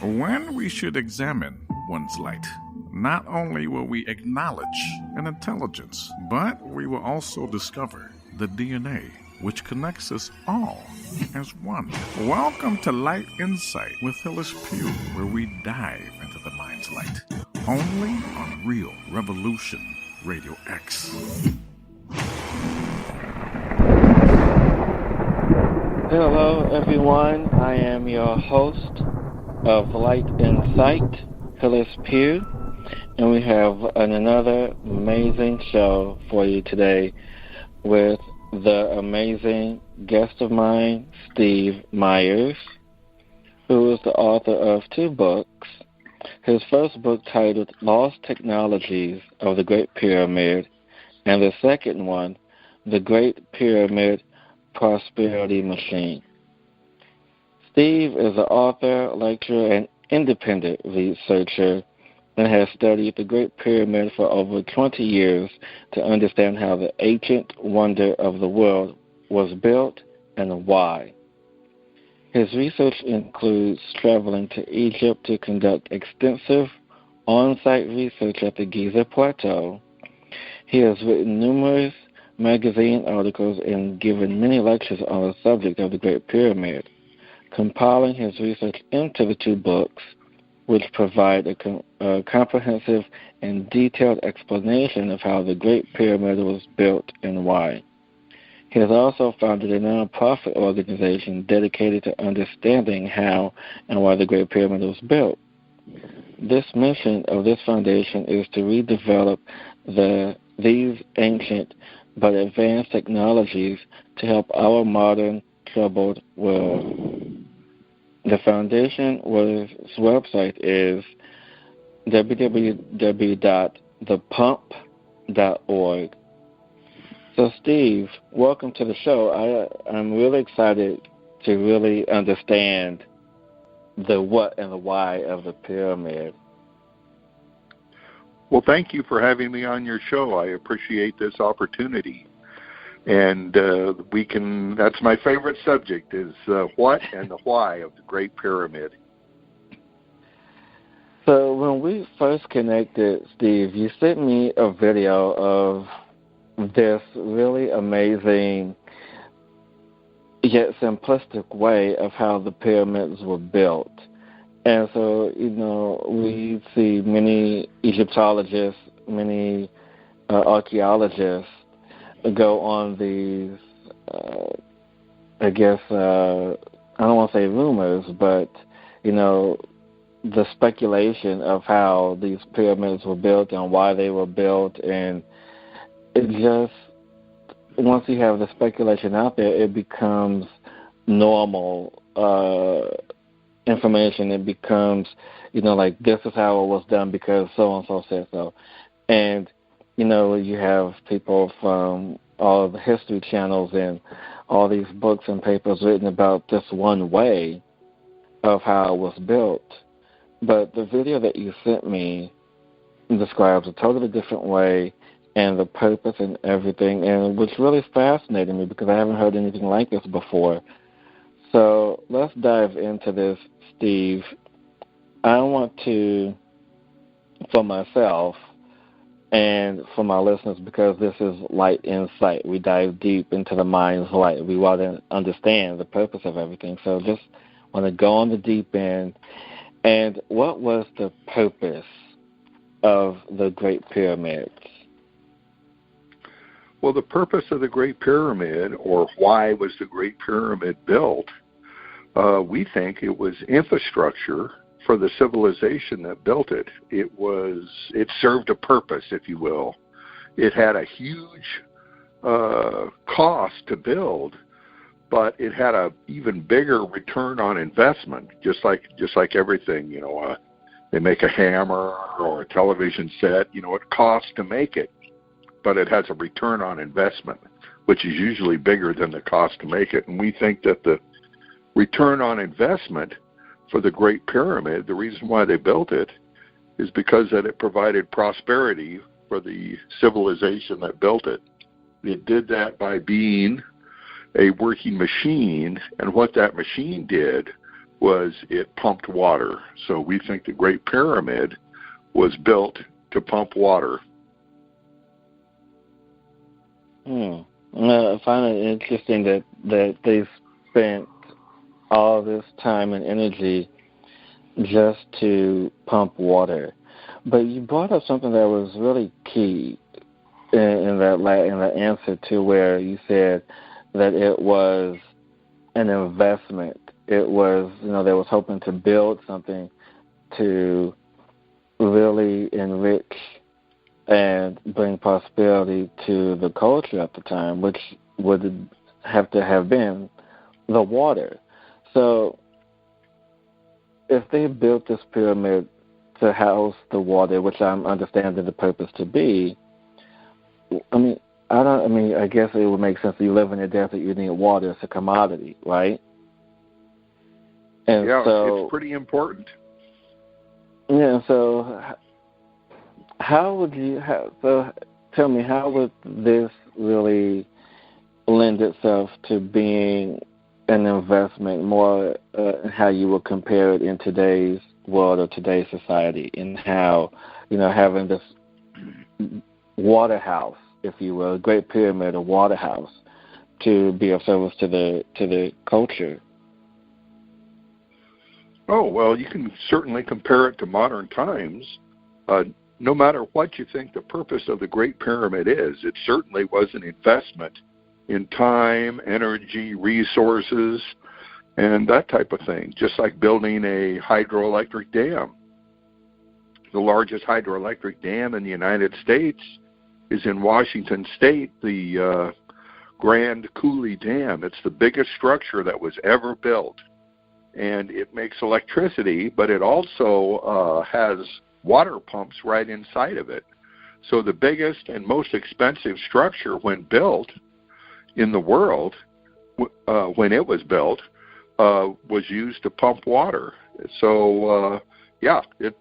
When we should examine one's light, not only will we acknowledge an intelligence, but we will also discover the DNA which connects us all as one. Welcome to Light Insight with Hillis Pugh, where we dive into the mind's light, only on Real Revolution Radio X. Hello, everyone. I am your host of Light Insight, Hillis Pugh, and we have another amazing show for you today with the amazing guest of mine, Steve Myers, who is the author of 2 books. His first book titled Lost Technologies of the Great Pyramid, and the second one, The Great Pyramid Prosperity Machine. Steve is an author, lecturer, and independent researcher and has studied the Great Pyramid for over 20 years to understand how the ancient wonder of the world was built and why. His research includes traveling to Egypt to conduct extensive on-site research at the Giza Plateau. He has written numerous magazine articles and given many lectures on the subject of the Great Pyramid, compiling his research into the 2 books, which provide a comprehensive and detailed explanation of how the Great Pyramid was built and why. He has also founded a nonprofit organization dedicated to understanding how and why the Great Pyramid was built. This mission of this foundation is to redevelop these ancient but advanced technologies to help our modern troubled world. The foundation's website is www.thepump.org. So, Steve, welcome to the show. I'm really excited to really understand the what and the why of the pyramid. Well, thank you for having me on your show. I appreciate this opportunity. And that's my favorite subject, is what and the why of the Great Pyramid. So when we first connected, Steve, you sent me a video of this really amazing yet simplistic way of how the pyramids were built. And so, we see many Egyptologists, many archaeologists go on these, I don't want to say rumors, but, the speculation of how these pyramids were built and why they were built. And it just, once you have the speculation out there, it becomes normal information. It becomes, like, this is how it was done because so-and-so said so. And, you have people from all the history channels and all these books and papers written about this one way of how it was built. But the video that you sent me describes a totally different way and the purpose and everything, and which really fascinated me because I haven't heard anything like this before. So let's dive into this, Steve. I want to, for myself and for my listeners, because this is Light Insight, we dive deep into the mind's light. We want to understand the purpose of everything. So just want to go on the deep end. And what was the purpose of the Great Pyramids? Well, the purpose of the Great Pyramid, or why was the Great Pyramid built, we think it was infrastructure for the civilization that built it. It served a purpose, if you will. It had a huge cost to build, but it had a even bigger return on investment. Just like everything, they make a hammer or a television set. It costs to make it, but it has a return on investment, which is usually bigger than the cost to make it. And we think that the return on investment for the Great Pyramid, the reason why they built it, is because that it provided prosperity for the civilization that built it. It did that by being a working machine, and what that machine did was it pumped water. So we think the Great Pyramid was built to pump water. I find it interesting that they spent all this time and energy just to pump water. But you brought up something that was really key in that answer to where you said that it was an investment. It was, they was hoping to build something to really enrich and bring prosperity to the culture at the time, which would have to have been the water. So if they built this pyramid to house the water, which I'm understanding the purpose to be, I guess it would make sense. You live in a desert, you need water. It's a commodity, right? And yeah, so it's pretty important. Yeah. So tell me, how would this really lend itself to being an investment, more how you would compare it in today's world or today's society, in how, having this water house, if you will, Great Pyramid, a water house, to be of service to the culture? Oh, well, you can certainly compare it to modern times. No matter what you think the purpose of the Great Pyramid is, it certainly was an investment in time, energy, resources, and that type of thing, just like building a hydroelectric dam. The largest hydroelectric dam in the United States is in Washington State, the Grand Coulee Dam. It's the biggest structure that was ever built, and it makes electricity, but it also has water pumps right inside of it. So the biggest and most expensive structure when built in the world, when it was built, was used to pump water. So it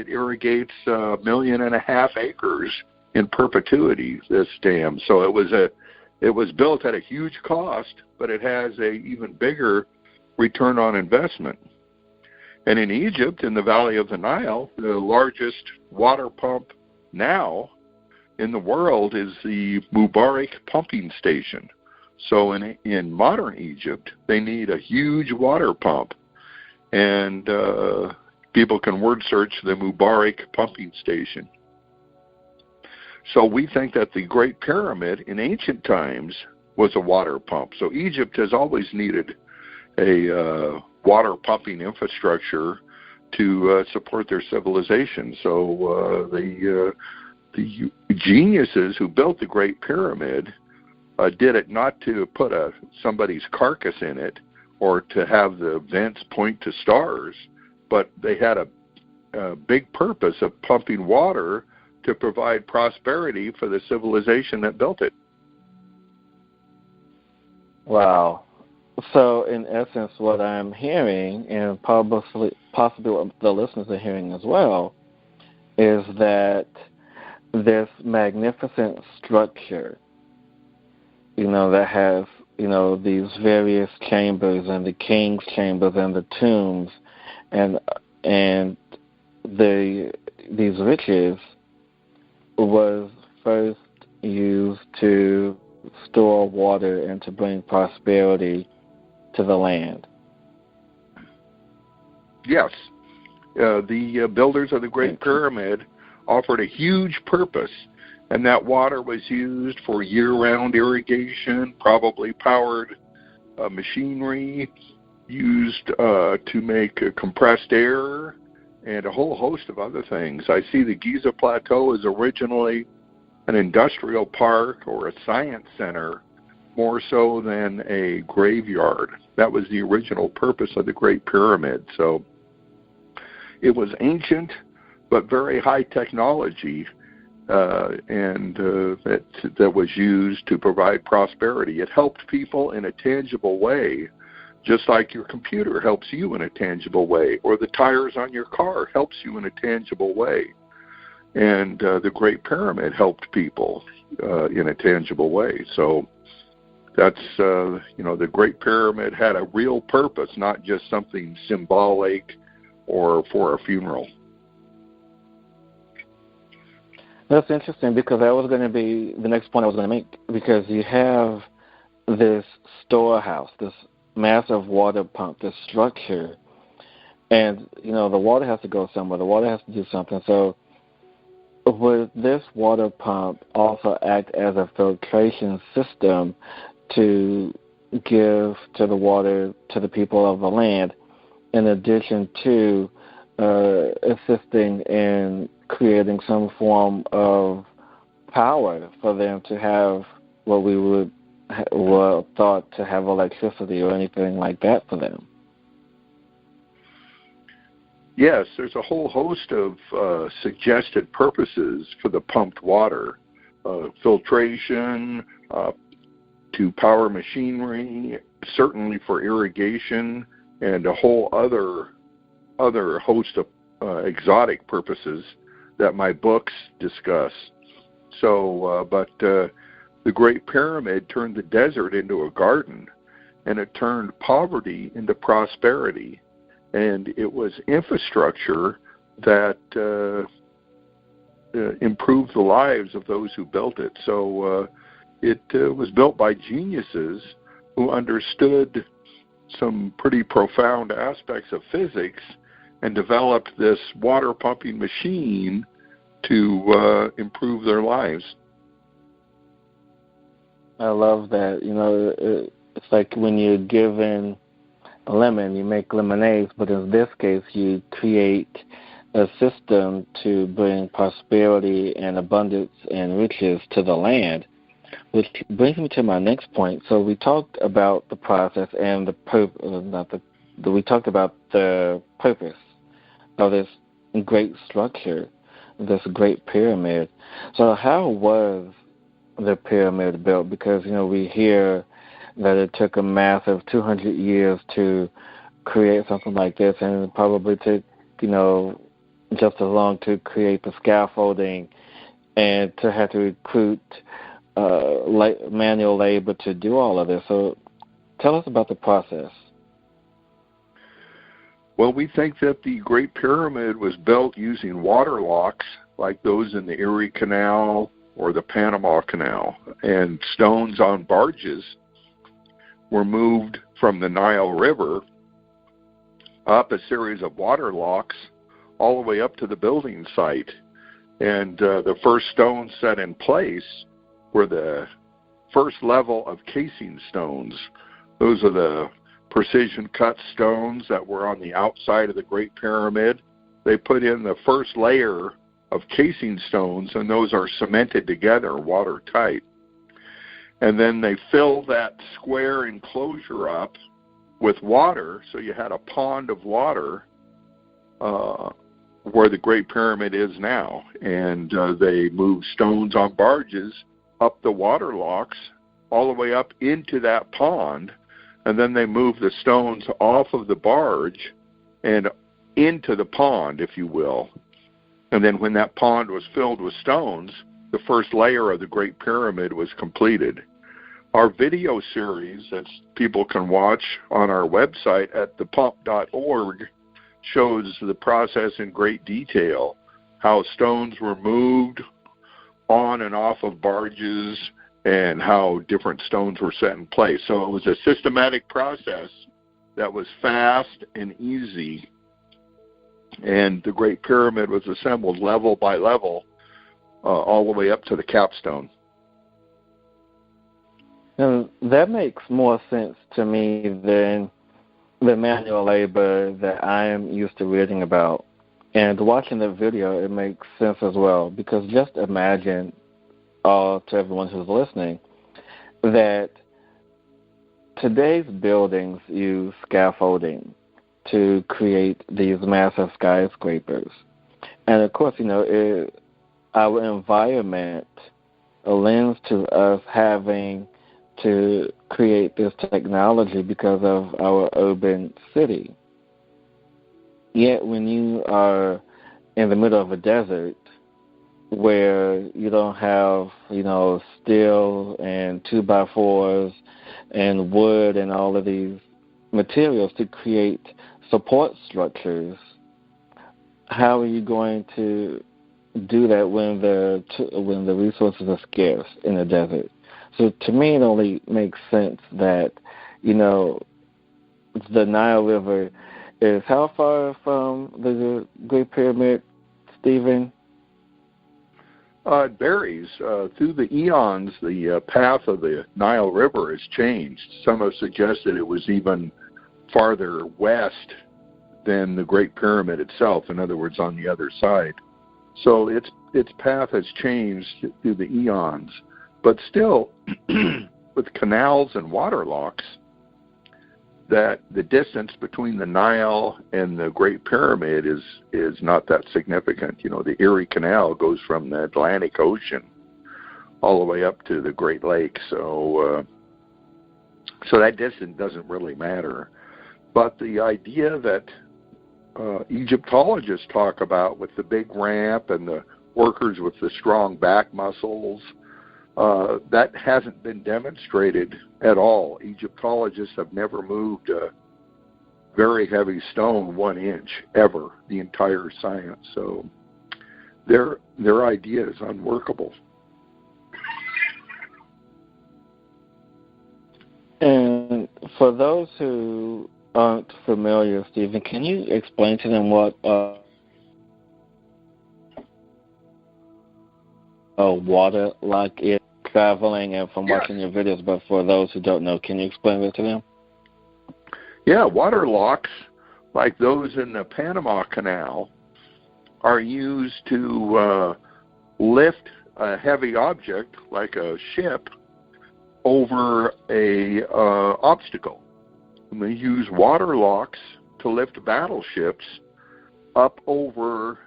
irrigates 1.5 million acres in perpetuity, this dam. So it was built at a huge cost, but it has a even bigger return on investment. And in Egypt, in the Valley of the Nile, the largest water pump now in the world is the Mubarak pumping station. So in modern Egypt, they need a huge water pump. And people can word search the Mubarak pumping station. So we think that the Great Pyramid in ancient times was a water pump. So Egypt has always needed a water pumping infrastructure to support their civilization. So the geniuses who built the Great Pyramid did it not to put somebody's carcass in it or to have the vents point to stars, but they had a big purpose of pumping water to provide prosperity for the civilization that built it. Wow. So, in essence, what I'm hearing, and possibly what the listeners are hearing as well, is that this magnificent structure, that has, these various chambers and the king's chambers and the tombs and these riches was first used to store water and to bring prosperity to the land. Yes. The builders of the Great Pyramid offered a huge purpose, and that water was used for year-round irrigation, probably powered machinery, used to make compressed air, and a whole host of other things. I see the Giza Plateau is originally an industrial park or a science center, more so than a graveyard. That was the original purpose of the Great Pyramid. So it was ancient, but very high technology, and that was used to provide prosperity. It helped people in a tangible way, just like your computer helps you in a tangible way, or the tires on your car helps you in a tangible way. And the Great Pyramid helped people in a tangible way. So That's, the Great Pyramid had a real purpose, not just something symbolic or for a funeral. That's interesting, because that was going to be the next point I was going to make, because you have this storehouse, this massive water pump, this structure, and, the water has to go somewhere. The water has to do something. So would this water pump also act as a filtration system to give to the water to the people of the land, in addition to assisting in creating some form of power for them to have what we would thought to have electricity or anything like that for them? Yes, there's a whole host of suggested purposes for the pumped water. Filtration, to power machinery, certainly for irrigation, and a whole other host of exotic purposes that my books discuss. So, but the Great Pyramid turned the desert into a garden, and it turned poverty into prosperity. And it was infrastructure that improved the lives of those who built it. So it was built by geniuses who understood some pretty profound aspects of physics and developed this water pumping machine to improve their lives. I love that. It's like when you're given a lemon, you make lemonades, but in this case, you create a system to bring prosperity and abundance and riches to the land, which brings me to my next point. So we talked about the process and we talked about the purpose of this great structure, this Great Pyramid. So how was the pyramid built? Because, we hear that it took a massive 200 years to create something like this, and it probably took, just as long to create the scaffolding and to have to recruit manual labor to do all of this. So tell us about the process. Well, we think that the Great Pyramid was built using water locks like those in the Erie Canal or the Panama Canal, and stones on barges were moved from the Nile River up a series of water locks all the way up to the building site. And the first stones set in place were the first level of casing stones. Those are the precision cut stones that were on the outside of the Great Pyramid. They put in the first layer of casing stones, and those are cemented together watertight. And then they filled that square enclosure up with water, so you had a pond of water where the Great Pyramid is now. And they moved stones on barges up the water locks all the way up into that pond, and then they moved the stones off of the barge and into the pond, if you will. And then when that pond was filled with stones, the first layer of the Great Pyramid was completed. Our video series that people can watch on our website at thepump.org shows the process in great detail, how stones were moved on and off of barges and how different stones were set in place. So it was a systematic process that was fast and easy. And the Great Pyramid was assembled level by level all the way up to the capstone. And that makes more sense to me than the manual labor that I am used to reading about. And watching the video, it makes sense as well, because just imagine, to everyone who's listening, that today's buildings use scaffolding to create these massive skyscrapers. And of course, our environment lends to us having to create this technology because of our urban city. Yet when you are in the middle of a desert, where you don't have, steel and 2x4s and wood and all of these materials to create support structures, how are you going to do that when the resources are scarce in the desert? So to me, it only makes sense that, the Nile River is how far from the Great Pyramid, Stephen? It varies. Through the eons, the path of the Nile River has changed. Some have suggested it was even farther west than the Great Pyramid itself, in other words, on the other side. So its path has changed through the eons. But still, with canals and waterlocks, that the distance between the Nile and the Great Pyramid is not that significant. The Erie Canal goes from the Atlantic Ocean all the way up to the Great Lakes, so that distance doesn't really matter. But the idea that Egyptologists talk about with the big ramp and the workers with the strong back muscles, that hasn't been demonstrated at all. Egyptologists have never moved a very heavy stone 1 inch ever, the entire science. So their idea is unworkable. And for those who aren't familiar, Stephen, can you explain to them what a waterlock is? Traveling and from watching your videos, but for those who don't know, can you explain that to them? Yeah, water locks, like those in the Panama Canal, are used to lift a heavy object, like a ship, over a obstacle. And they use water locks to lift battleships up over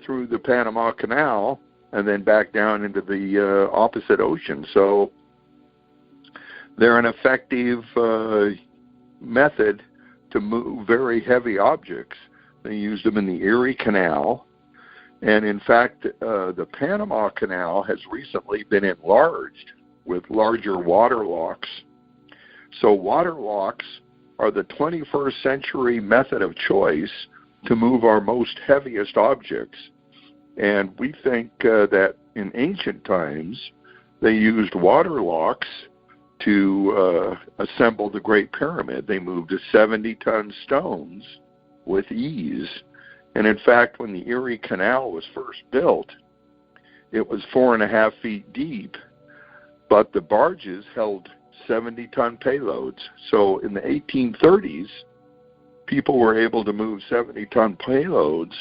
through the Panama Canal and then back down into the opposite ocean. So they're an effective method to move very heavy objects. They used them in the Erie Canal. And in fact, the Panama Canal has recently been enlarged with larger water locks. So water locks are the 21st century method of choice to move our most heaviest objects. And we think that in ancient times, they used water locks to assemble the Great Pyramid. They moved 70-ton stones with ease. And in fact, when the Erie Canal was first built, it was 4.5 feet deep, but the barges held 70-ton payloads. So in the 1830s, people were able to move 70-ton payloads.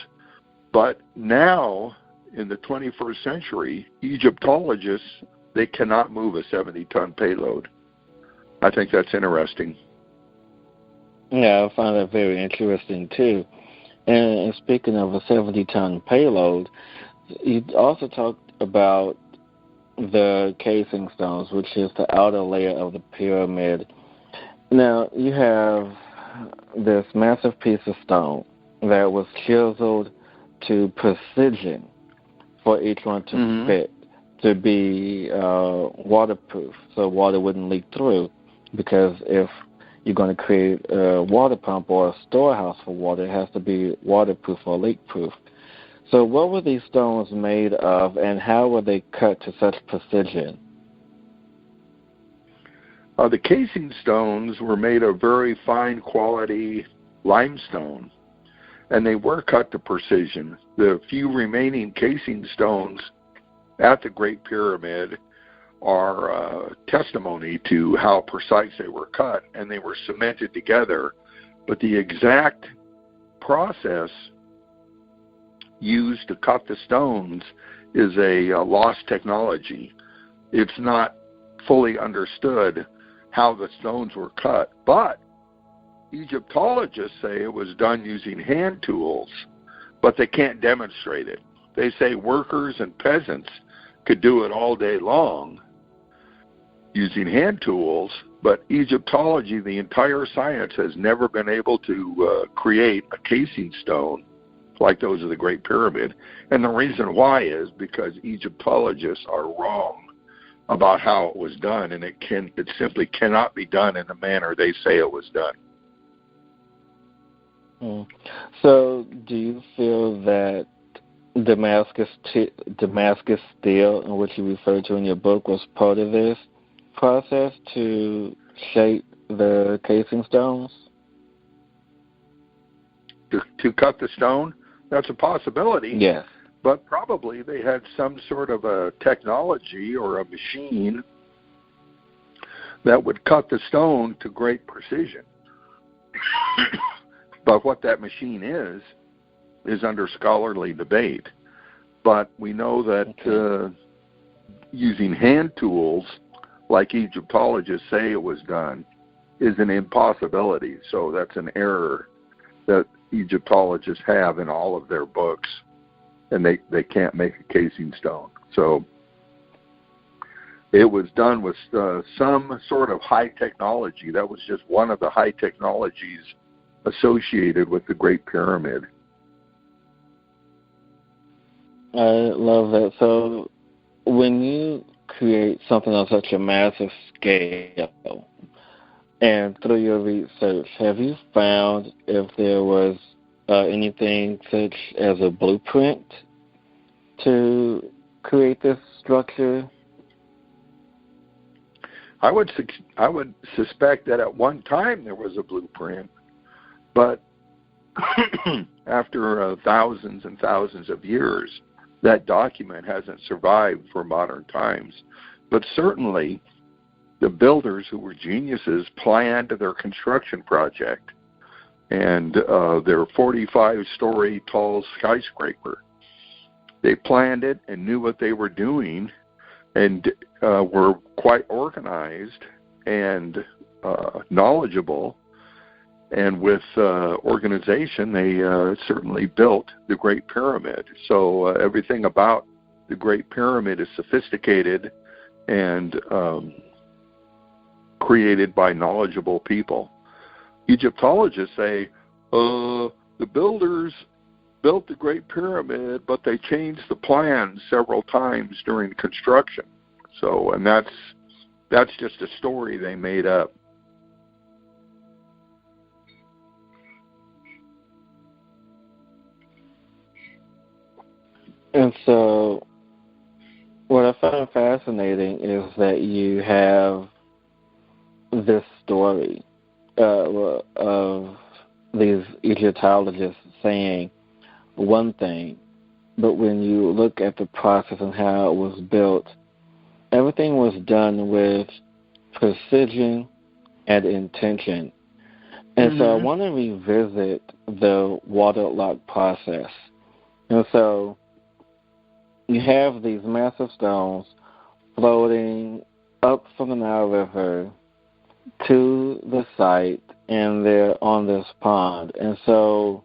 But now, in the 21st century, Egyptologists, they cannot move a 70-ton payload. I think that's interesting. Yeah, I find that very interesting, too. And speaking of a 70-ton payload, you also talked about the casing stones, which is the outer layer of the pyramid. Now, you have this massive piece of stone that was chiseled to precision for each one to fit, to be waterproof, so water wouldn't leak through. Because if you're going to create a water pump or a storehouse for water, it has to be waterproof or leak-proof. So what were these stones made of, and how were they cut to such precision? The casing stones were made of very fine quality limestone, and they were cut to precision. The few remaining casing stones at the Great Pyramid are testimony to how precise they were cut, and they were cemented together. But the exact process used to cut the stones is a lost technology. It's not fully understood how the stones were cut, but Egyptologists say it was done using hand tools, but they can't demonstrate it. They say workers and peasants could do it all day long using hand tools, but Egyptology, the entire science, has never been able to create a casing stone like those of the Great Pyramid. And the reason why is because Egyptologists are wrong about how it was done, and it simply cannot be done in the manner they say it was done. So do you feel that Damascus steel, in which you refer to in your book, was part of this process to shape the casing stones? To cut the stone? That's a possibility. Yes. But probably they had some sort of a technology or a machine that would cut the stone to great precision. But what that machine is under scholarly debate. But we know that using hand tools, like Egyptologists say it was done, is an impossibility. So that's an error that Egyptologists have in all of their books, and they can't make a casing stone. So it was done with some sort of high technology. That was just one of the high technologies associated with the Great Pyramid. I love that. So when you create something on such a massive scale, and through your research, have you found if there was anything such as a blueprint to create this structure? I would suspect that at one time there was a blueprint, but after thousands and thousands of years, that document hasn't survived for modern times. But certainly, the builders who were geniuses planned their construction project, and their 45-story tall skyscraper. They planned it and knew what they were doing, and were quite organized and knowledgeable. And with organization, they certainly built the Great Pyramid. So everything about the Great Pyramid is sophisticated and created by knowledgeable people. Egyptologists say the builders built the Great Pyramid, but they changed the plans several times during construction. So, and that's just a story they made up. And so what I find fascinating is that you have this story of these Egyptologists saying one thing, but when you look at the process and how it was built, everything was done with precision and intention. And so I want to revisit the waterlock process. And so you have these massive stones floating up from the Nile River to the site, and they're on this pond. And so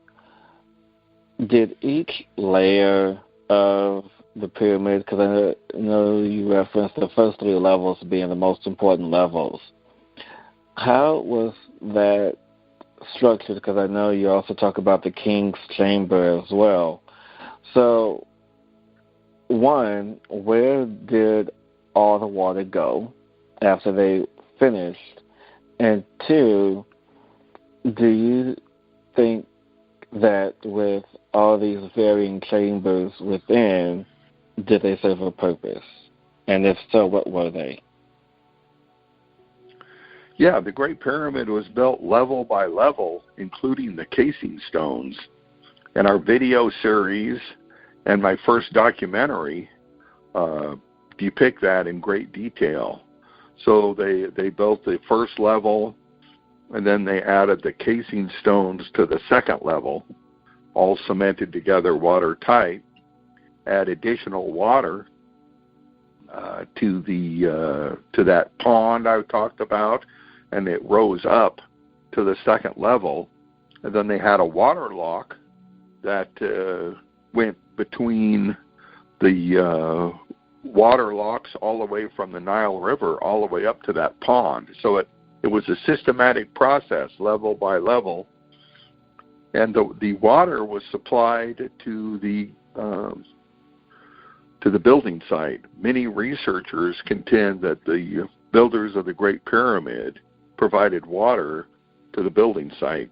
did each layer of the pyramid, because I know you referenced the first three levels being the most important levels, how was that structured? Because I know you also talk about the king's chamber as well. So, one, where did all the water go after they finished? And two, do you think that with all these varying chambers within, did they serve a purpose? And if so, what were they? Yeah, the Great Pyramid was built level by level, including the casing stones. And our video series and my first documentary depict that in great detail. So they built the first level, and then they added the casing stones to the second level, all cemented together watertight, add additional water to that pond I talked about, and it rose up to the second level. And then they had a water lock that went between the water locks all the way from the Nile River all the way up to that pond. So it was a systematic process, level by level, and the water was supplied to the building site. Many researchers contend that the builders of the Great Pyramid provided water to the building site.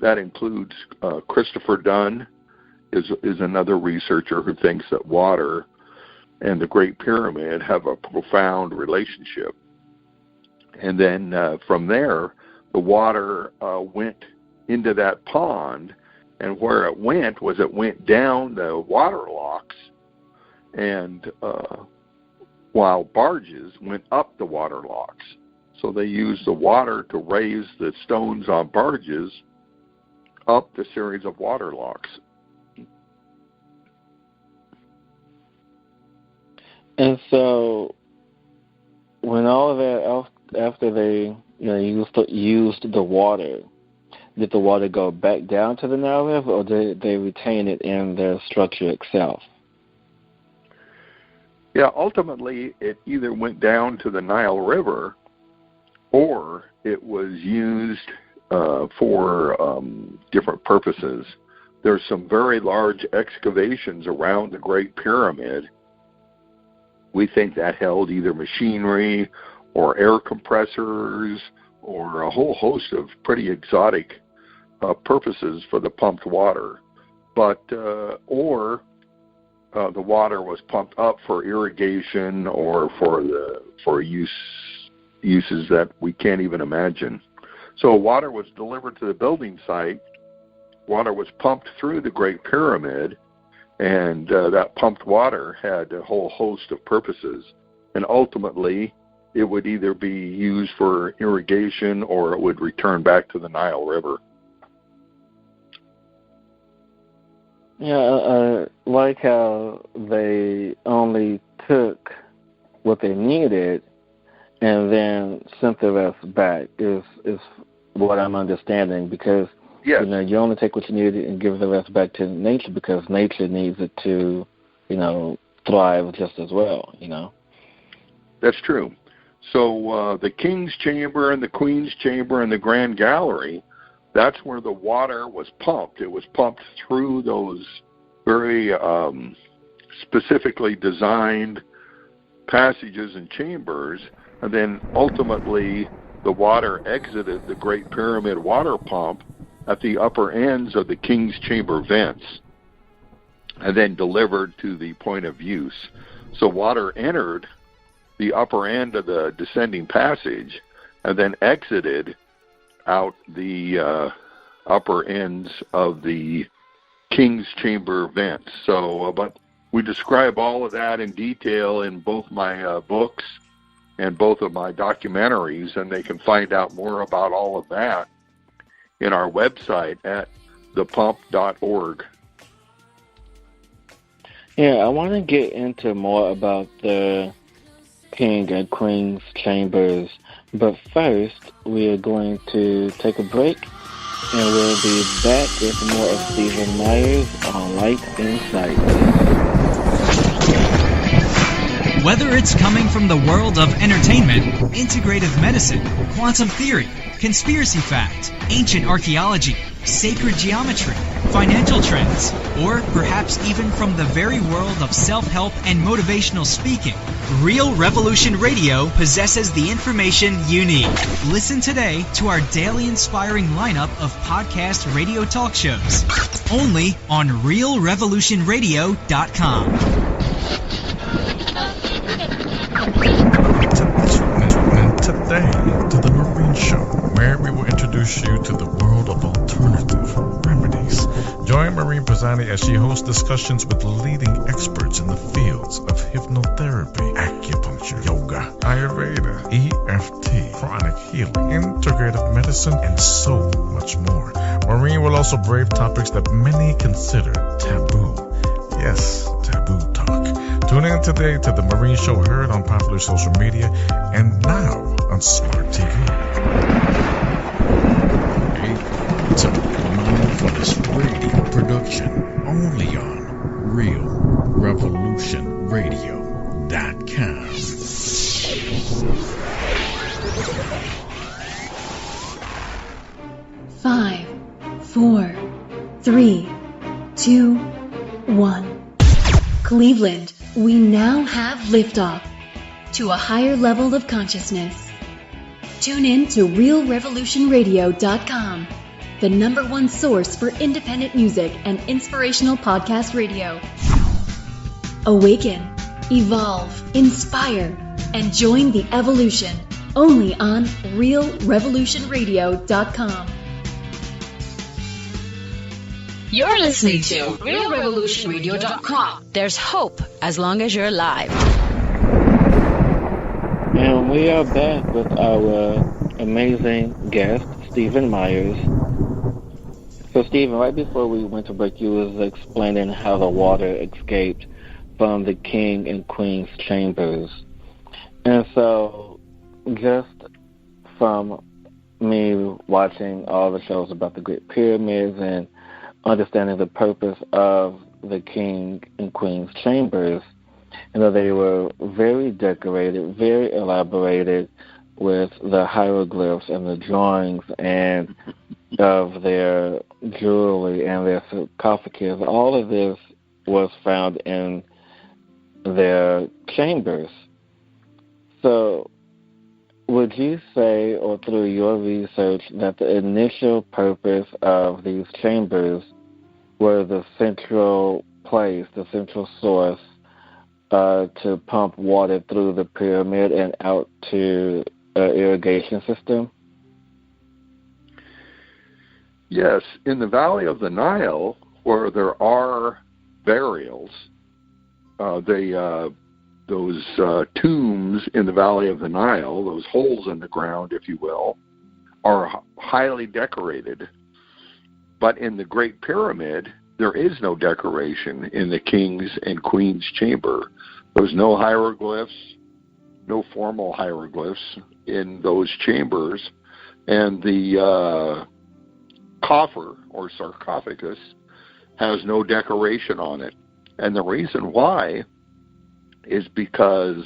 That includes Christopher Dunn is another researcher who thinks that water and the Great Pyramid have a profound relationship. And then from there, the water went into that pond, and where it went down the water locks, and while barges went up the water locks. So they used the water to raise the stones on barges up the series of water locks. And so, when all of that, after they used the water, did the water go back down to the Nile River, or did they retain it in the structure itself? Yeah, ultimately, it either went down to the Nile River, or it was used for different purposes. There's some very large excavations around the Great Pyramid. We think that held either machinery or air compressors or a whole host of pretty exotic purposes for the pumped water. But or the water was pumped up for irrigation or for uses that we can't even imagine. So water was delivered to the building site. Water was pumped through the Great Pyramid, and that pumped water had a whole host of purposes. And ultimately, it would either be used for irrigation or it would return back to the Nile River. Yeah, like how they only took what they needed and then sent the rest back is what I'm understanding, because yes. You only take what you need and give the rest back to nature, because nature needs it to, thrive just as well, That's true. So the King's Chamber and the Queen's Chamber and the Grand Gallery, that's where the water was pumped. It was pumped through those very specifically designed passages and chambers, and then ultimately the water exited the Great Pyramid water pump at the upper ends of the King's Chamber vents and then delivered to the point of use. So water entered the upper end of the descending passage and then exited out the upper ends of the King's Chamber vents. So, but we describe all of that in detail in both my books and both of my documentaries, and they can find out more about all of that in our website at thepump.org. Yeah, I want to get into more about the King and Queen's chambers, but first we are going to take a break, and we'll be back with more of Stephen Myers on Light and Sight. Whether it's coming from the world of entertainment, integrative medicine, quantum theory, conspiracy fact, ancient archaeology, sacred geometry, financial trends, or perhaps even from the very world of self-help and motivational speaking, Real Revolution Radio possesses the information you need. Listen today to our daily inspiring lineup of podcast radio talk shows, only on realrevolutionradio.com. Today to the Marine Show, where we will introduce you to the world of alternative remedies. Join Maureen Pisani as she hosts discussions with leading experts in the fields of hypnotherapy, acupuncture, yoga, Ayurveda, EFT, chronic healing, integrative medicine, and so much more. Maureen will also brave topics that many consider taboo. Yes, taboo talk. Tune in today to the Marine Show, heard on popular social media and now on Smart TV. It's a mindfulness radio production only on realrevolutionradio.com. 5, 4, 3, 2, 1. Cleveland, we now have liftoff to a higher level of consciousness. Tune in to RealRevolutionRadio.com, the #1 source for independent music and inspirational podcast radio. Awaken, evolve, inspire, and join the evolution only on RealRevolutionRadio.com. You're listening to RealRevolutionRadio.com. There's hope as long as you're alive. And we are back with our amazing guest, Stephen Myers. So, Stephen, right before we went to break, you was explaining how the water escaped from the king and queen's chambers. And so, just from me watching all the shows about the Great Pyramids and understanding the purpose of the king and queen's chambers, they were very decorated, very elaborated with the hieroglyphs and the drawings and of their jewelry and their sarcophagus. All of this was found in their chambers. So would you say, or through your research, that the initial purpose of these chambers were the central place, the central source, to pump water through the pyramid and out to irrigation system? Yes, in the Valley of the Nile, where there are burials, those tombs in the Valley of the Nile, those holes in the ground, if you will, are highly decorated. But in the Great Pyramid, there is no decoration in the king's and queen's chamber. There's no hieroglyphs, no formal hieroglyphs in those chambers, and the coffer or sarcophagus has no decoration on it. And the reason why is because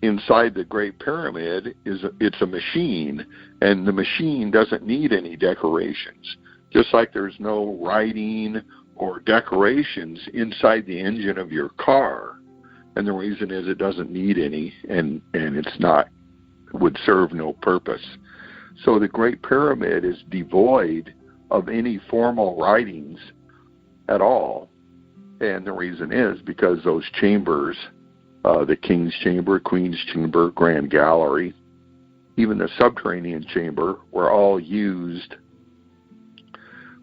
inside the Great Pyramid it's a machine, and the machine doesn't need any decorations. Just like there's no writing or decorations inside the engine of your car. And the reason is it doesn't need any, and would serve no purpose. So the Great Pyramid is devoid of any formal writings at all. And the reason is because those chambers, the King's Chamber, Queen's Chamber, Grand Gallery, even the subterranean chamber, were all used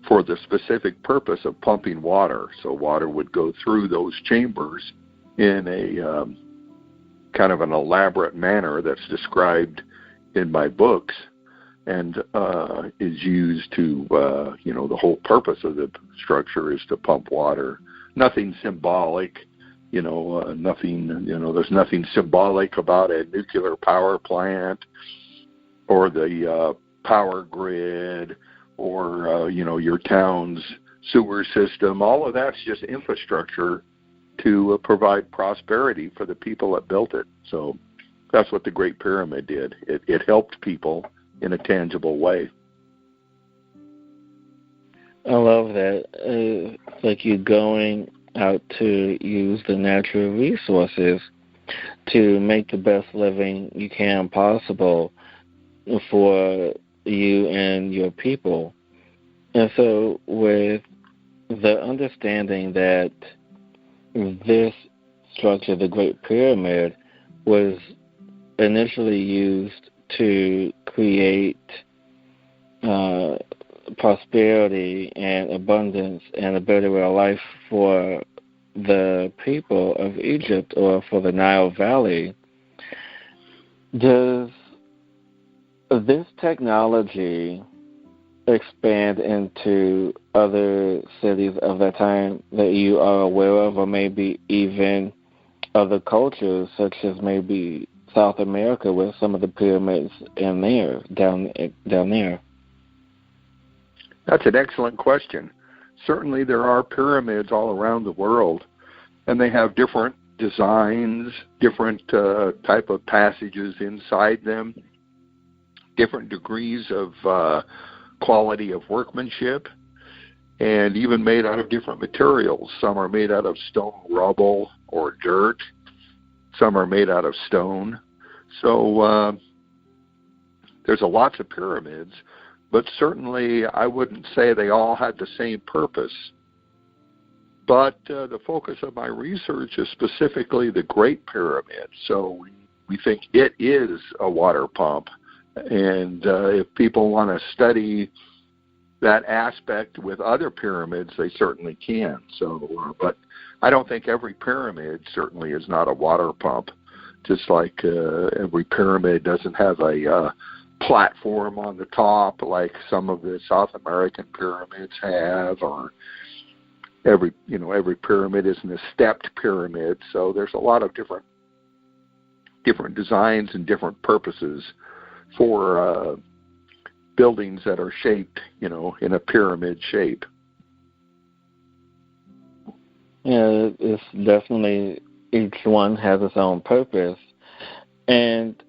for the specific purpose of pumping water. So water would go through those chambers in a kind of an elaborate manner that's described in my books, and is used to, the whole purpose of the structure is to pump water. Nothing symbolic, there's nothing symbolic about a nuclear power plant or the power grid or, your town's sewer system. All of that's just infrastructure to provide prosperity for the people that built it. So that's what the Great Pyramid did. It helped people in a tangible way. I love that. It's like you going out to use the natural resources to make the best living you can possible for you and your people. And so with the understanding that this structure, the Great Pyramid, was initially used to create prosperity and abundance and a better way of life for the people of Egypt or for the Nile Valley, does this technology expand into other cities of that time that you are aware of, or maybe even other cultures, such as maybe South America with some of the pyramids in there, down there? That's an excellent question. Certainly there are pyramids all around the world, and they have different designs, different type of passages inside them, different degrees of quality of workmanship. and even made out of different materials. Some are made out of stone rubble or dirt. Some are made out of stone. So there's lots of pyramids, but certainly I wouldn't say they all had the same purpose. But the focus of my research is specifically the Great Pyramid. So we think it is a water pump. And if people want to study that aspect with other pyramids, they certainly can. So, but I don't think every pyramid certainly is not a water pump, just like every pyramid doesn't have a platform on the top like some of the South American pyramids have, or every pyramid isn't a stepped pyramid. So there's a lot of different designs and different purposes for buildings that are shaped, in a pyramid shape. Yeah, it's definitely, each one has its own purpose. And,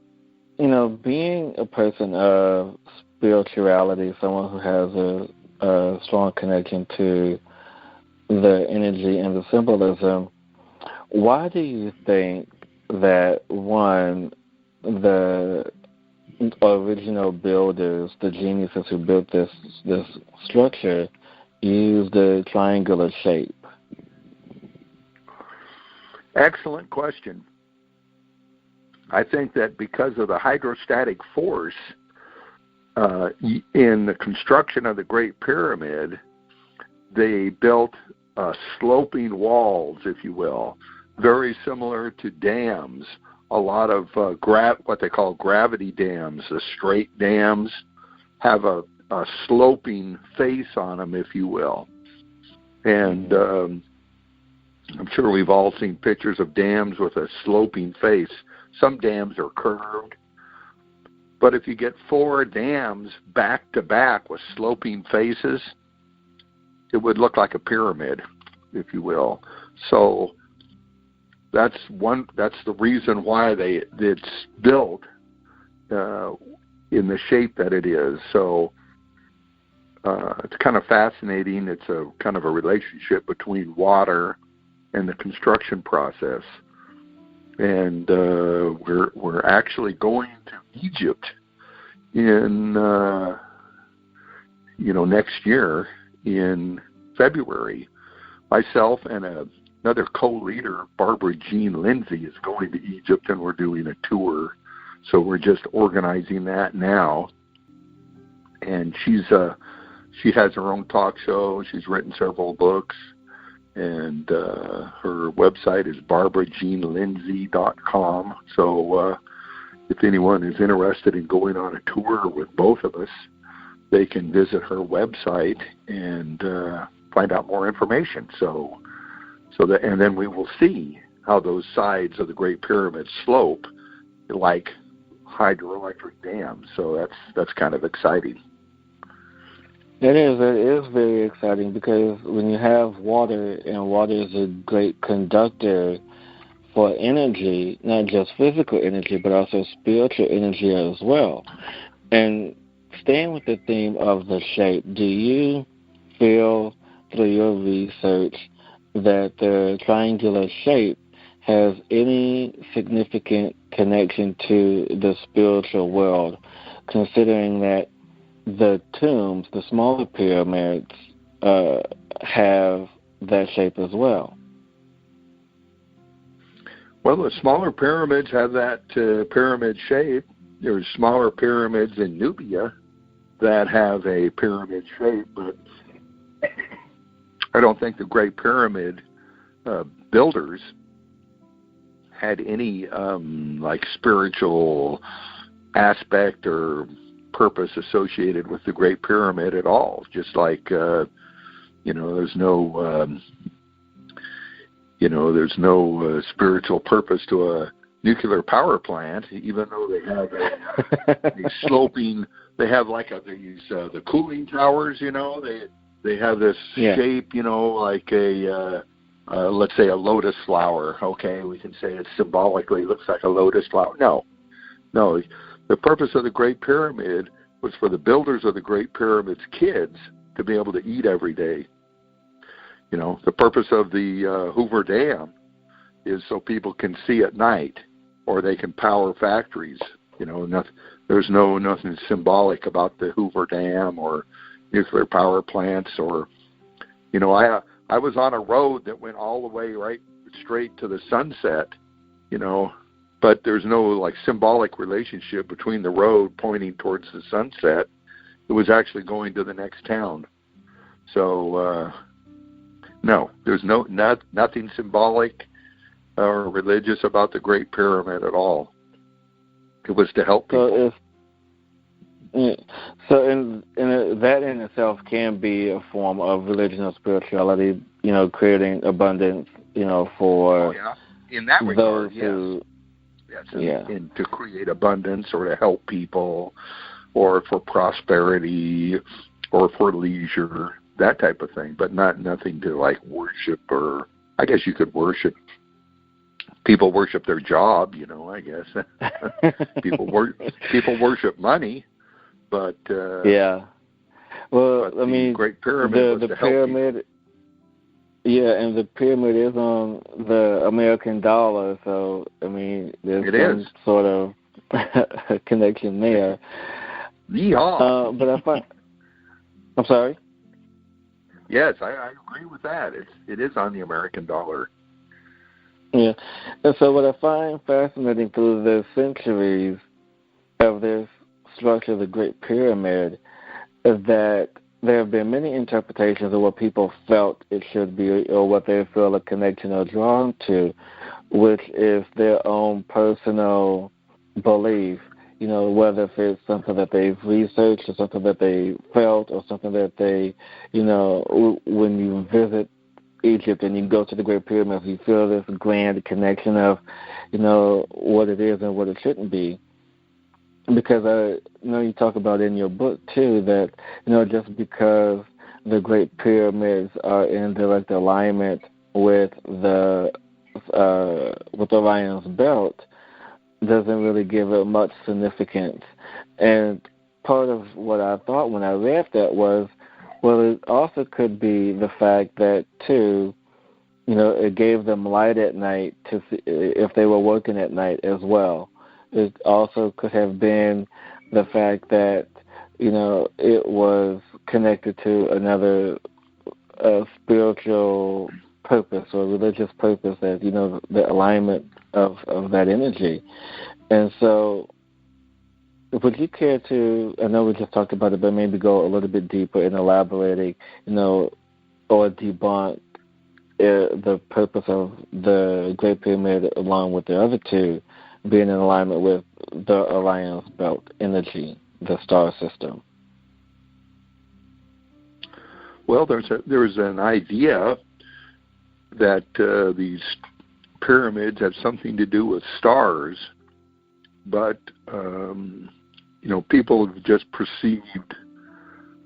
being a person of spirituality, someone who has a strong connection to the energy and the symbolism, why do you think that, one, the original builders, the geniuses who built this structure, used the triangular shape? Excellent question. I think that because of the hydrostatic force in the construction of the Great Pyramid, they built sloping walls, if you will, very similar to dams. A lot of what they call gravity dams, the straight dams, have a sloping face on them, if you will. And I'm sure we've all seen pictures of dams with a sloping face. Some dams are curved, but if you get 4 dams back to back with sloping faces, it would look like a pyramid, if you will. So that's the reason why it's built in the shape that it is. So it's kind of fascinating. It's a kind of a relationship between water and the construction process. And we're actually going to Egypt in next year in February. Myself and another co-leader, Barbara Jean Lindsay, is going to Egypt, and we're doing a tour. So we're just organizing that now. And she has her own talk show. She's written several books. And her website is barbarajeanlindsay.com. So if anyone is interested in going on a tour with both of us, they can visit her website and find out more information. And then we will see how those sides of the Great Pyramid slope like hydroelectric dams. So that's kind of exciting. It is very exciting, because when you have water, and water is a great conductor for energy, not just physical energy, but also spiritual energy as well. And staying with the theme of the shape, do you feel through your research that the triangular shape has any significant connection to the spiritual world, considering that the tombs, the smaller pyramids, have that shape as well? Well, the smaller pyramids have that pyramid shape. There's smaller pyramids in Nubia that have a pyramid shape, but I don't think the Great Pyramid builders had any spiritual aspect or purpose associated with the Great Pyramid at all. Just like there's no spiritual purpose to a nuclear power plant, even though they have a sloping. They have the cooling towers. They have this shape. Like a let's say a lotus flower. Okay, we can say it symbolically looks like a lotus flower. No. The purpose of the Great Pyramid was for the builders of the Great Pyramid's kids to be able to eat every day The purpose of the Hoover Dam is so people can see at night, or they can power factories. There's nothing symbolic about the Hoover Dam or nuclear power plants, or I was on a road that went all the way right straight to the sunset, but there's no symbolic relationship between the road pointing towards the sunset. It was actually going to the next town. So no, there's nothing symbolic or religious about the Great Pyramid at all. It was to help people. So that in itself can be a form of religion or spirituality, creating abundance, for in that regard, those who, and to create abundance or to help people or for prosperity or for leisure, that type of thing, but nothing to worship, or I guess you could worship. People worship their job, I guess. People worship money, but well, but the Great Pyramid was the to help pyramid people. Yeah, and the pyramid is on the American dollar, so there's some sort of connection there. Yeehaw! But I find, I'm sorry. Yes, I agree with that. It is on the American dollar. Yeah, and so what I find fascinating through the centuries of this structure, the Great Pyramid, is that there have been many interpretations of what people felt it should be or what they feel a connection or drawn to, which is their own personal belief, whether if it's something that they've researched or something that they felt or something that they, when you visit Egypt and you go to the Great Pyramids, you feel this grand connection of, what it is and what it shouldn't be. Because I know you talk about in your book too that just because the Great Pyramids are in direct alignment with the Orion's belt doesn't really give it much significance. And part of what I thought when I read that was, well, it also could be the fact that too, it gave them light at night to see if they were working at night as well. It also could have been the fact that, it was connected to another spiritual purpose or religious purpose, that, the alignment of that energy. And so would you care to, I know we just talked about it, but maybe go a little bit deeper in elaborating, or debunk the purpose of the Great Pyramid along with the other two, being in alignment with the Orion's belt energy, the star system? Well, there's an idea that these pyramids have something to do with stars, but people have just perceived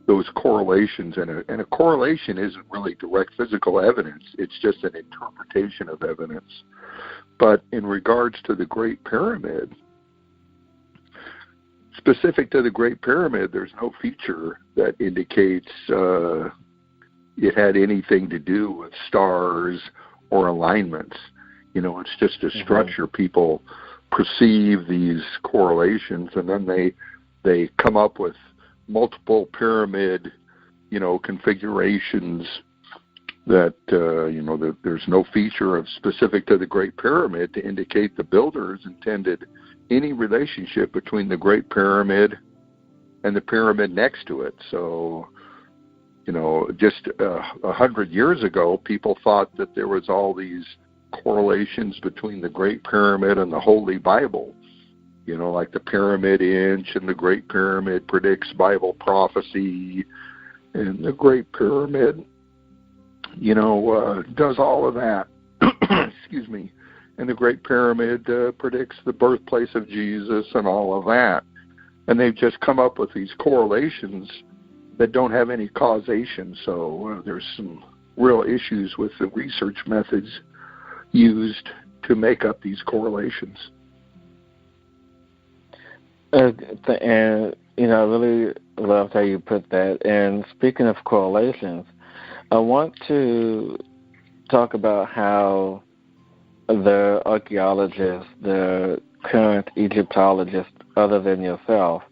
those correlations, and a correlation isn't really direct physical evidence. It's just an interpretation of evidence. But in regards to the Great Pyramid, specific to the Great Pyramid, there's no feature that indicates it had anything to do with stars or alignments. It's just a structure. People perceive these correlations, and then they come up with multiple pyramid, configurations that, that there's no feature of specific to the Great Pyramid to indicate the builders intended any relationship between the Great Pyramid and the pyramid next to it. So, just 100 years ago, people thought that there was all these correlations between the Great Pyramid and the Holy Bible, like the Pyramid Inch, and the Great Pyramid predicts Bible prophecy, and the Great Pyramid does all of that. Excuse me. And the Great Pyramid predicts the birthplace of Jesus and all of that. And they've just come up with these correlations that don't have any causation. So there's some real issues with the research methods used to make up these correlations. And, I really loved how you put that. And speaking of correlations, I want to talk about how the archaeologists, the current Egyptologists, other than yourself,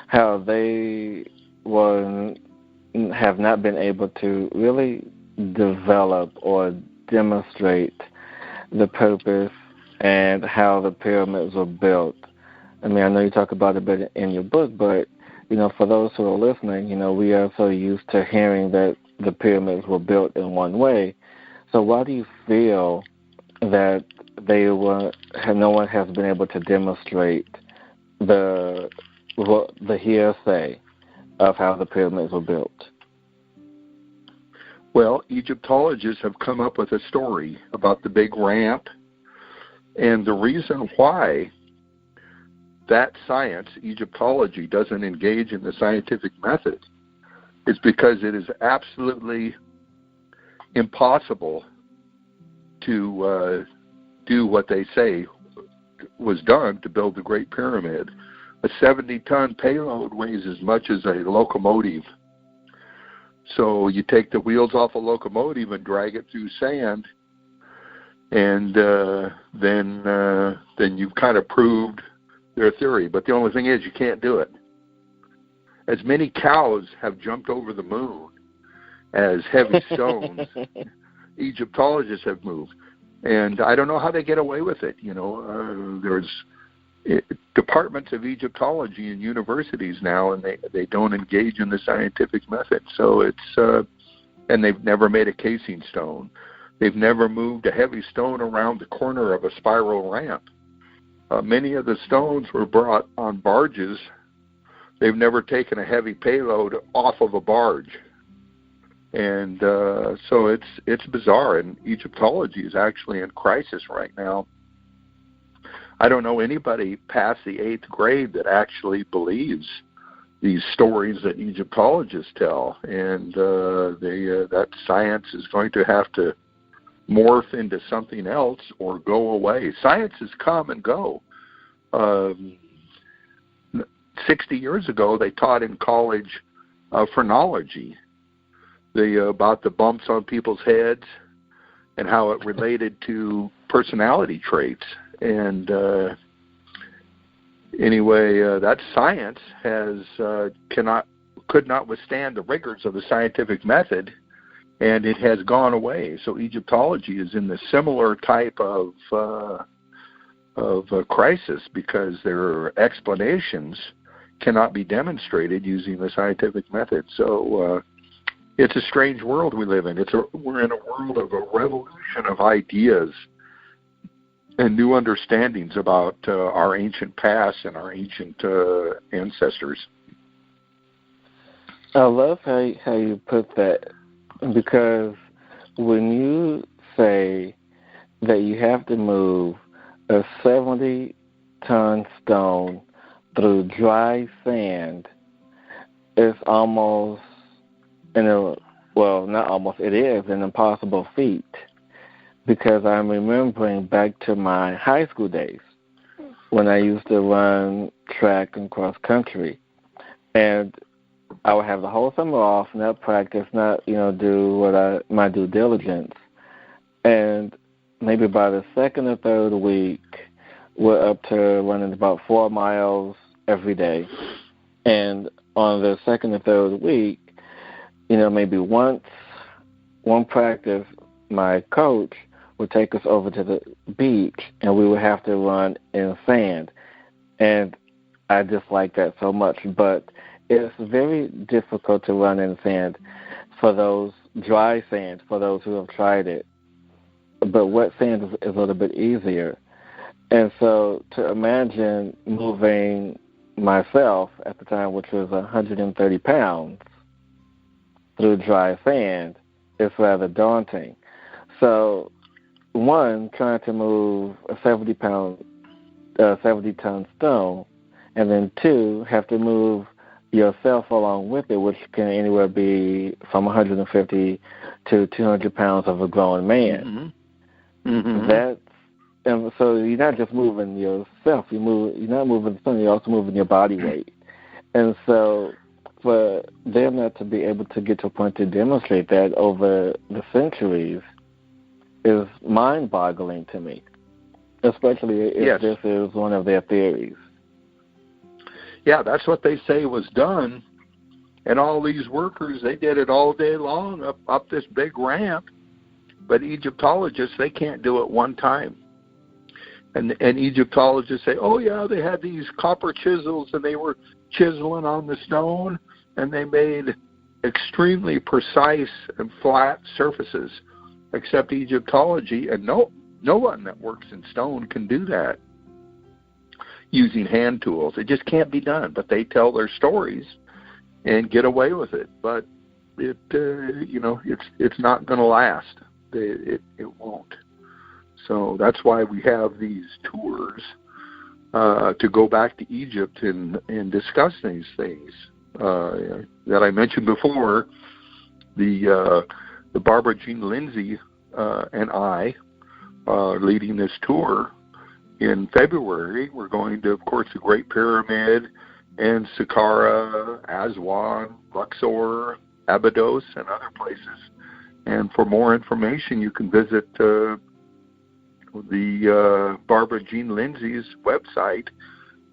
how they have not been able to really develop or demonstrate the purpose and how the pyramids were built. I mean, I know you talk about it a bit in your book, but, for those who are listening, we are so used to hearing that the pyramids were built in one way. So why do you feel that no one has been able to demonstrate the hearsay of how the pyramids were built? Well, Egyptologists have come up with a story about the big ramp, and the reason why that science, Egyptology, doesn't engage in the scientific method is because it is absolutely impossible to do what they say was done to build the Great Pyramid. A 70-ton payload weighs as much as a locomotive. So you take the wheels off a locomotive and drag it through sand, and then you've kind of proved their theory. But the only thing is, you can't do it. As many cows have jumped over the moon as heavy stones, Egyptologists have moved. And I don't know how they get away with it. There's departments of Egyptology in universities now, and they don't engage in the scientific method. So it's and they've never made a casing stone. They've never moved a heavy stone around the corner of a spiral ramp. Many of the stones were brought on barges. They've never taken a heavy payload off of a barge. And so it's bizarre, and Egyptology is actually in crisis right now. I don't know anybody past the 8th grade that actually believes these stories that Egyptologists tell, and that science is going to have to morph into something else or go away. Science has come and go. 60 years ago, they taught in college phrenology, about the bumps on people's heads and how it related to personality traits. And anyway, that science could not withstand the rigors of the scientific method, and it has gone away. So Egyptology is in the similar type of crisis because their explanations cannot be demonstrated using the scientific method. So it's a strange world we live in. We're in a world of a revolution of ideas and new understandings about our ancient past and our ancient ancestors. I love how you put that, because when you say that you have to move a 70-ton stone through dry sand, it's almost, not almost, it is an impossible feat. Because I'm remembering back to my high school days when I used to run track and cross country, and I would have the whole summer off, not practice, not do my due diligence, and maybe by the second or third week, we're up to running about 4 miles every day, and on the second or third week, maybe one practice, my coach would take us over to the beach, and we would have to run in sand. And I dislike that so much. But it's very difficult to run in sand for those dry sand, for those who have tried it. But wet sand is a little bit easier. And so to imagine moving myself at the time, which was 130 pounds, through dry sand is rather daunting. So, one, trying to move a 70-ton stone, and then two, have to move yourself along with it, which can anywhere be from 150 to 200 pounds of a grown man. Mm-hmm. And so you're not just moving yourself. You're not moving the stone. You're also moving your body weight. And so for them not to be able to get to a point to demonstrate that over the centuries is mind-boggling to me, especially if this is one of their theories. Yeah, that's what they say was done. And all these workers, they did it all day long up this big ramp. But Egyptologists, they can't do it one time. And Egyptologists say, oh, yeah, they had these copper chisels, and they were chiseling on the stone, and they made extremely precise and flat surfaces, except Egyptology. And no one that works in stone can do that using hand tools. It just can't be done. But they tell their stories and get away with it. But it's not going to last. It won't. So that's why we have these tours to go back to Egypt and discuss these things that I mentioned before. The Barbara Jean Lindsay and I are leading this tour in February. We're going to, of course, the Great Pyramid and Saqqara, Aswan, Luxor, Abydos, and other places. And for more information, you can visit the Barbara Jean Lindsay's website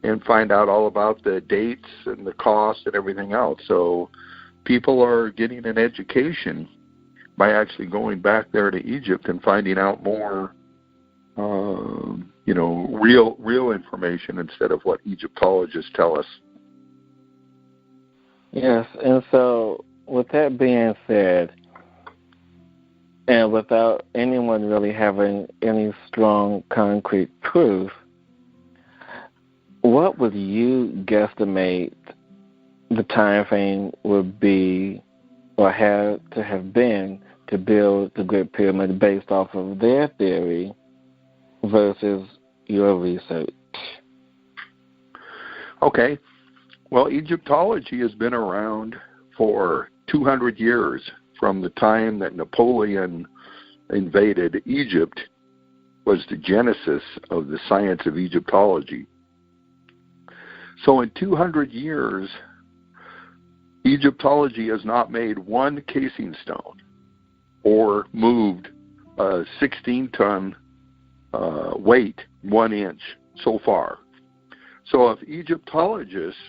and find out all about the dates and the cost and everything else. So people are getting an education by actually going back there to Egypt and finding out more, real information instead of what Egyptologists tell us. Yes, and so with that being said, and without anyone really having any strong, concrete proof, what would you guesstimate the time frame would be or had to have been to build the Great Pyramid based off of their theory versus your research? Okay. Well, Egyptology has been around for 200 years. From the time that Napoleon invaded Egypt was the genesis of the science of Egyptology. So in 200 years, Egyptology has not made one casing stone or moved a 16-ton weight 1 inch so far. So if Egyptologists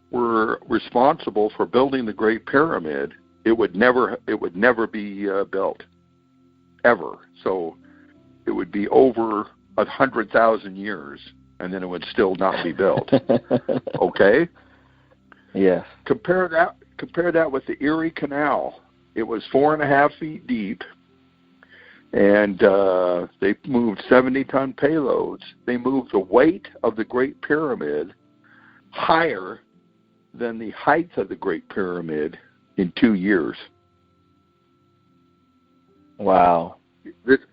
were responsible for building the Great Pyramid, it would never be built, ever. So it would be over 100,000 years, and then it would still not be built. Okay? Yes. Compare that with the Erie Canal. It was 4.5 feet deep, and they moved 70-ton payloads. They moved the weight of the Great Pyramid higher than the height of the Great Pyramid in 2 years. Wow.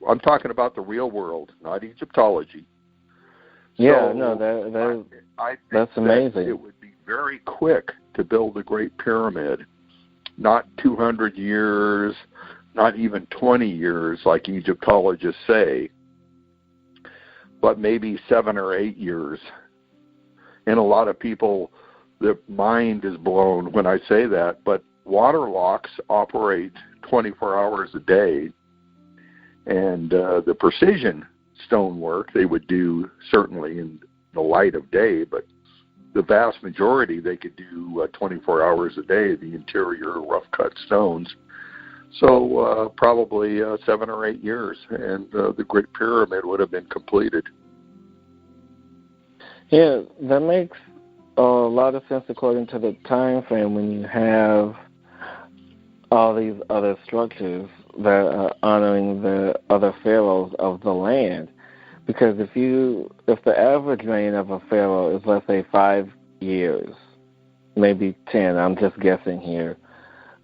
I'm talking about the real world, not Egyptology. Yeah, so no, I think that's amazing. That it would be very quick to build the Great Pyramid, not 200 years, not even 20 years like Egyptologists say, but maybe 7 or 8 years. And a lot of people, their mind is blown when I say that, but water locks operate 24 hours a day, and the precision stonework they would do certainly in the light of day, but the vast majority they could do 24 hours a day, the interior rough-cut stones. So probably 7 or 8 years, and the Great Pyramid would have been completed. Yeah, that makes a lot of sense according to the time frame when you have all these other structures that are honoring the other pharaohs of the land. Because if the average reign of a pharaoh is, let's say, 5 years, maybe 10, I'm just guessing here,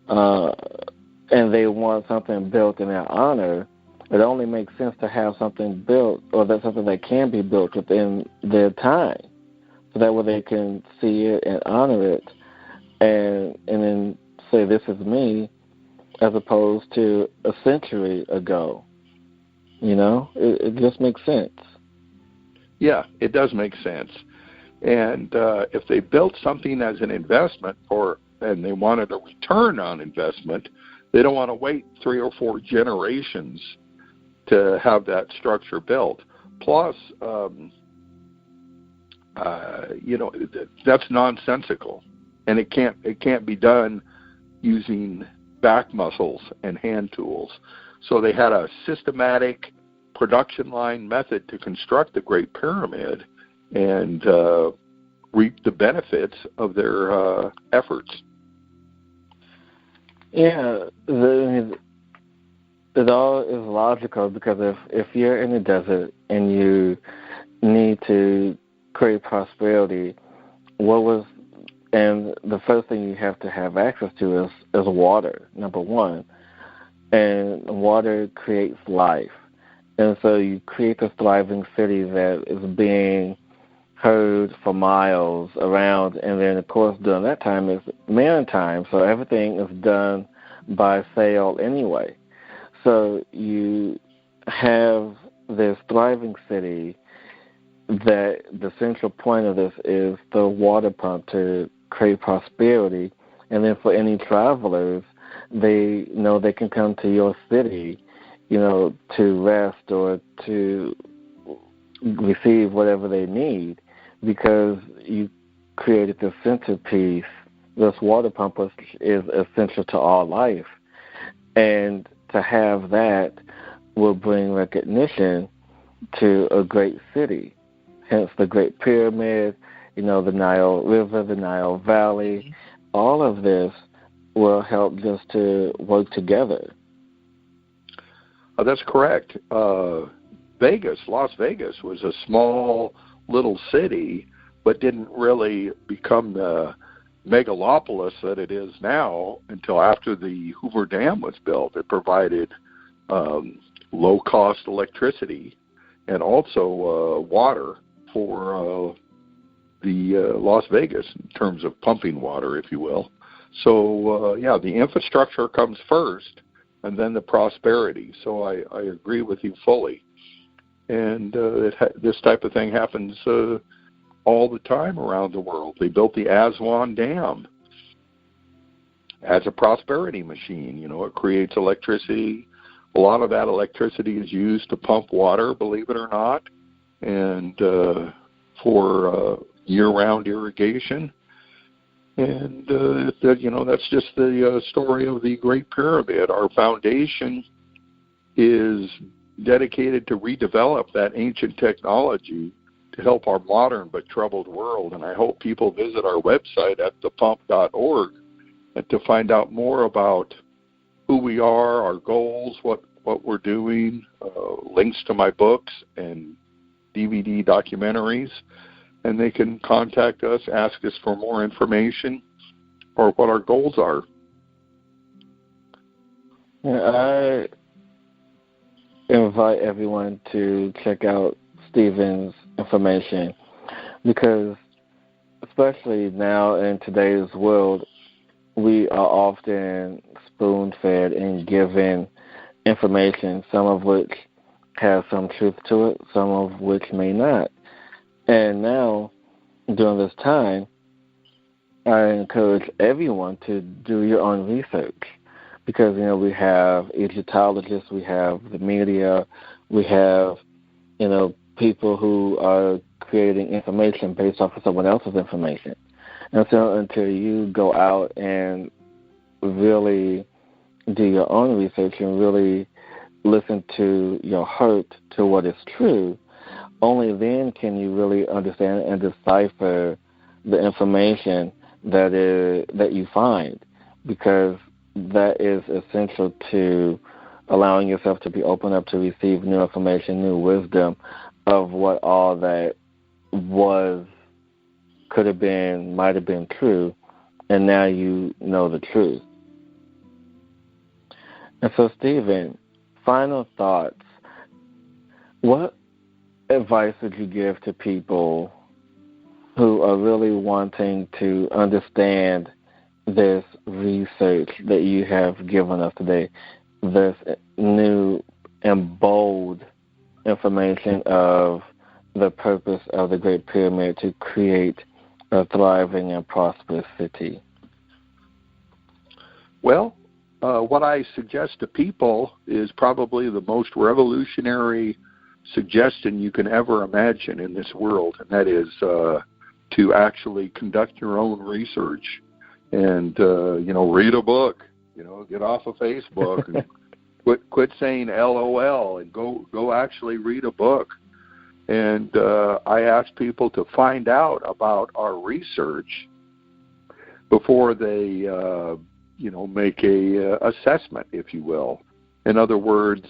and they want something built in their honor, it only makes sense to have something built, or that's something that can be built within their time, so that way they can see it and honor it, and then say, this is me, as opposed to a century ago. You know, it just makes sense. Yeah, it does make sense. And if they built something as an investment and they wanted a return on investment, they don't want to wait 3 or 4 generations to have that structure built. Plus, that's nonsensical, and it can't be done using back muscles and hand tools. So they had a systematic production line method to construct the Great Pyramid and reap the benefits of their efforts. Yeah, it all is logical, because if you're in the desert and you need to create prosperity, the first thing you have to have access to is water, number one. And water creates life. And so you create this thriving city that is being heard for miles around. And then, of course, during that time is maritime, so everything is done by sail anyway. So you have this thriving city that the central point of this is the water pump to create prosperity. And then for any travelers, they know they can come to your city, to rest or to receive whatever they need, because you created this centerpiece. This water pump is essential to all life. And to have that will bring recognition to a great city. Hence the Great Pyramid, the Nile River, the Nile Valley. All of this will help just to work together. That's correct. Las Vegas was a small little city, but didn't really become the megalopolis that it is now until after the Hoover Dam was built. It provided low-cost electricity and also water for the Las Vegas in terms of pumping water, if you will. So, the infrastructure comes first and then the prosperity. So I agree with you fully. And this type of thing happens all the time around the world. They built the Aswan Dam as a prosperity machine. It creates electricity. A lot of that electricity is used to pump water, believe it or not, and for year-round irrigation. And, that's just the story of the Great Pyramid. Our foundation is dedicated to redevelop that ancient technology to help our modern but troubled world. And I hope people visit our website at thepump.org and to find out more about who we are, our goals, what we're doing, links to my books and DVD documentaries. And they can contact us, ask us for more information or what our goals are. I invite everyone to check out Stephen's information, because especially now in today's world, we are often spoon-fed and given information, some of which has some truth to it, some of which may not. And now, during this time, I encourage everyone to do your own research, because, we have Egyptologists, we have the media, we have, people who are creating information based off of someone else's information. And so until you go out and really do your own research and really listen to your heart to what is true, only then can you really understand and decipher the information that you find, because that is essential to allowing yourself to be open up to receive new information, new wisdom of what all that was, could have been, might have been true, and now you know the truth. And so, Stephen, final thoughts. What advice would you give to people who are really wanting to understand this research that you have given us today, this new and bold information of the purpose of the Great Pyramid to create a thriving and prosperous city? Well, what I suggest to people is probably the most revolutionary suggestion you can ever imagine in this world, and that is to actually conduct your own research and, read a book, get off of Facebook and quit saying LOL and go actually read a book. And I ask people to find out about our research before they, make a assessment, if you will. In other words,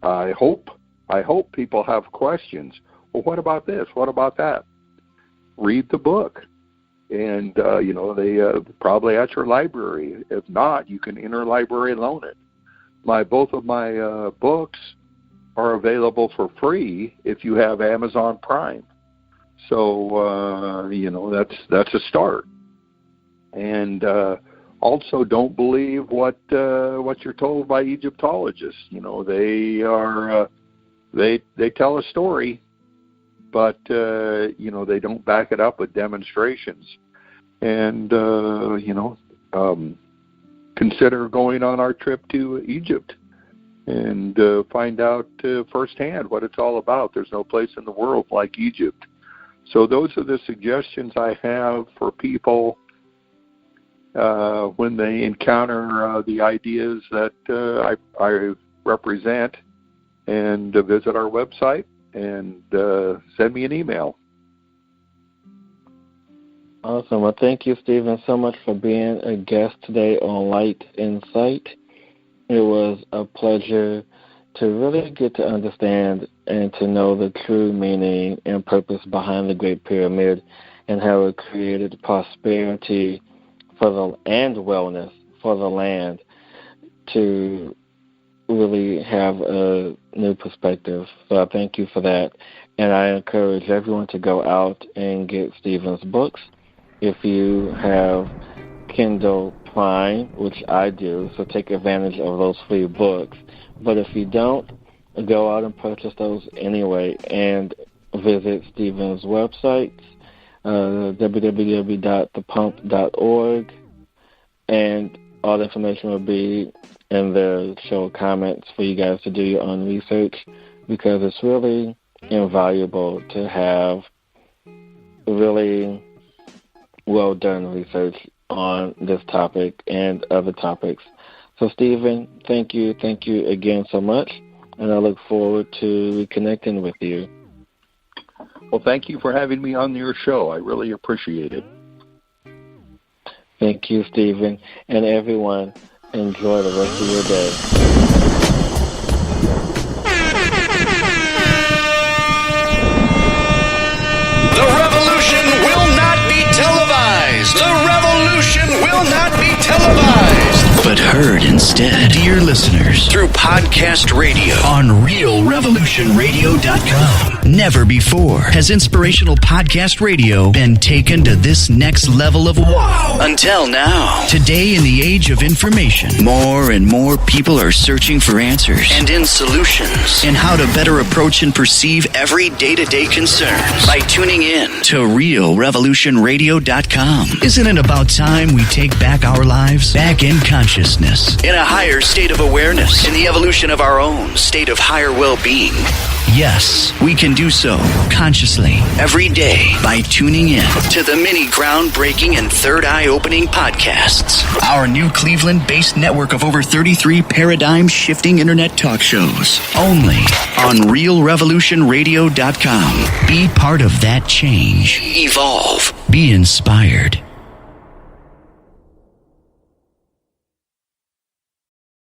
I hope people have questions. Well, what about this? What about that? Read the book. And, they probably at your library. If not, you can interlibrary loan it. Both of my books are available for free if you have Amazon Prime. So, that's a start. And also, don't believe what you're told by Egyptologists. They tell a story, but they don't back it up with demonstrations. And consider going on our trip to Egypt and find out firsthand what it's all about. There's no place in the world like Egypt. So those are the suggestions I have for people when they encounter the ideas that I represent, and visit our website and send me an email. Awesome. Well, thank you, Stephen, so much for being a guest today on Light Insight. It was a pleasure to really get to understand and to know the true meaning and purpose behind the Great Pyramid and how it created prosperity and wellness for the land to really have a new perspective. So I thank you for that. And I encourage everyone to go out and get Stephen's books. If you have Kindle Prime, which I do, so take advantage of those free books. But if you don't, go out and purchase those anyway and visit Stephen's websites, www.thepump.org, and all the information will be in the show comments for you guys to do your own research, because it's really invaluable to have really well-done research on this topic and other topics. So, Stephen, thank you again so much, and I look forward to reconnecting with you. Well, thank you for having me on your show. I really appreciate it. Thank you, Stephen, and everyone, enjoy the rest of your day. The revolution will not be televised. The revolution will not be televised, but heard instead, dear listeners, through podcast radio on realrevolutionradio.com. Never before has inspirational podcast radio been taken to this next level of wow. Until now. Today, in the age of information, more and more people are searching for answers and in solutions in how to better approach and perceive every day-to-day concerns by tuning in to realrevolutionradio.com. Isn't it about time we take back our lives, back in consciousness, in a higher state of awareness, in the evolution of our own state of higher well-being? Yes, we can do so consciously every day by tuning in to the many groundbreaking and third eye-opening podcasts. Our new Cleveland-based network of over 33 paradigm-shifting internet talk shows. Only on realrevolutionradio.com. Be part of that change. Evolve. Be inspired.